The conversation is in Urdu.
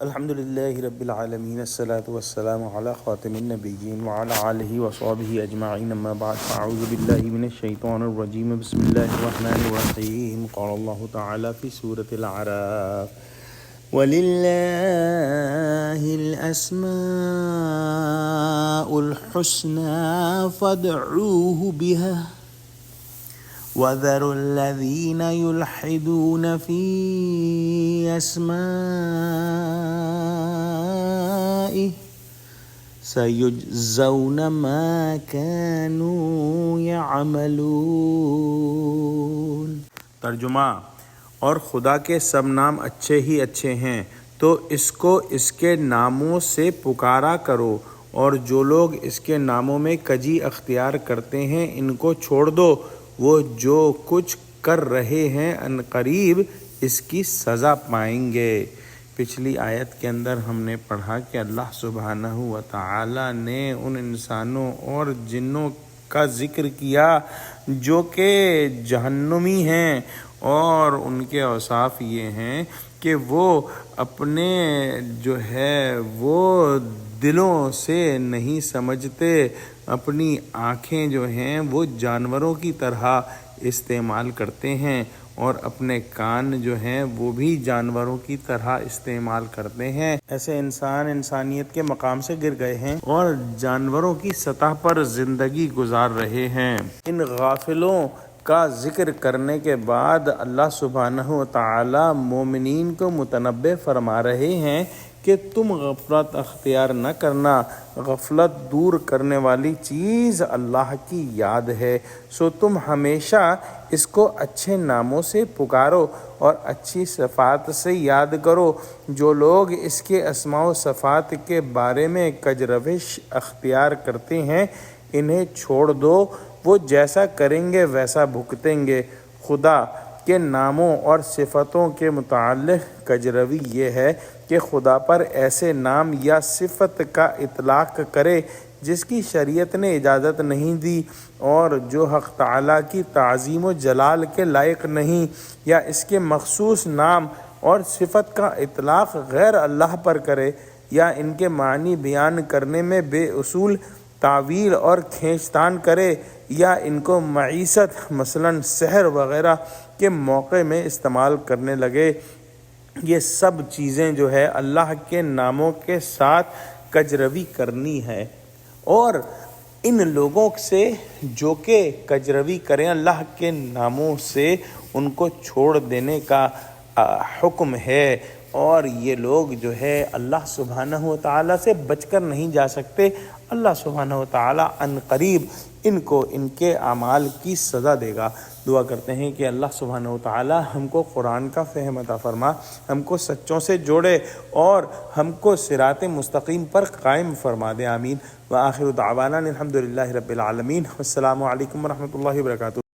الحمد لله رب العالمين الصلاة والسلام على خاتم النبيين وعلى آله وصحبه أجمعين أما بعد فأعوذ بالله من الشيطان الرجيم بسم الله الرحمن الرحيم قال الله تعالى في سورة الأعراف وَلِلَّهِ الْأَسْمَاءُ الْحُسْنَى فَادْعُوهُ بِهَا وَذَرُوا الَّذِينَ يُلْحِدُونَ فِي أَسْمَائِهِ سَيُجْزَوْنَ مَا كَانُوا يَعْمَلُونَ۔ ترجمہ: اور خدا کے سب نام اچھے ہی اچھے ہیں، تو اس کو اس کے ناموں سے پکارا کرو، اور جو لوگ اس کے ناموں میں کجی اختیار کرتے ہیں ان کو چھوڑ دو، وہ جو کچھ کر رہے ہیں عنقریب اس کی سزا پائیں گے۔ پچھلی آیت کے اندر ہم نے پڑھا کہ اللہ سبحانہ و تعالی نے ان انسانوں اور جنوں کا ذکر کیا جو کہ جہنمی ہیں، اور ان کے اوصاف یہ ہیں کہ وہ اپنے وہ دلوں سے نہیں سمجھتے، اپنی آنکھیں جو ہیں وہ جانوروں کی طرح استعمال کرتے ہیں، اور اپنے کان جو ہیں وہ بھی جانوروں کی طرح استعمال کرتے ہیں۔ ایسے انسان انسانیت کے مقام سے گر گئے ہیں اور جانوروں کی سطح پر زندگی گزار رہے ہیں۔ ان غافلوں کا ذکر کرنے کے بعد اللہ سبحانہ و تعالی مومنین کو متنبہ فرما رہے ہیں کہ تم غفلت اختیار نہ کرنا، غفلت دور کرنے والی چیز اللہ کی یاد ہے، سو تم ہمیشہ اس کو اچھے ناموں سے پکارو اور اچھی صفات سے یاد کرو۔ جو لوگ اس کے اسماء و صفات کے بارے میں کج روش اختیار کرتے ہیں انہیں چھوڑ دو، وہ جیسا کریں گے ویسا بھگتیں گے۔ خدا کے ناموں اور صفتوں کے متعلق کجروی یہ ہے کہ خدا پر ایسے نام یا صفت کا اطلاق کرے جس کی شریعت نے اجازت نہیں دی، اور جو حق تعالیٰ کی تعظیم و جلال کے لائق نہیں، یا اس کے مخصوص نام اور صفت کا اطلاق غیر اللہ پر کرے، یا ان کے معنی بیان کرنے میں بے اصول تعویل اور کھینچتان کرے، یا ان کو معیشت مثلاً سحر وغیرہ کے موقع میں استعمال کرنے لگے۔ یہ سب چیزیں جو ہے اللہ کے ناموں کے ساتھ کجروی کرنی ہے، اور ان لوگوں سے جو کہ کجروی کریں اللہ کے ناموں سے ان کو چھوڑ دینے کا حکم ہے، اور یہ لوگ جو ہے اللہ سبحانہ و تعالیٰ سے بچ کر نہیں جا سکتے۔ اللہ سبحانہ و تعالیٰ عنقریب ان کو ان کے اعمال کی سزا دے گا۔ دعا کرتے ہیں کہ اللہ سبحانہ و تعالیٰ ہم کو قرآن کا فہم عطا فرما، ہم کو سچوں سے جوڑے اور ہم کو صراط مستقیم پر قائم فرما دے، آمین۔ وآخر دعوانا الحمد للہ رب العالمین۔ السلام علیکم ورحمۃ اللہ وبرکاتہ۔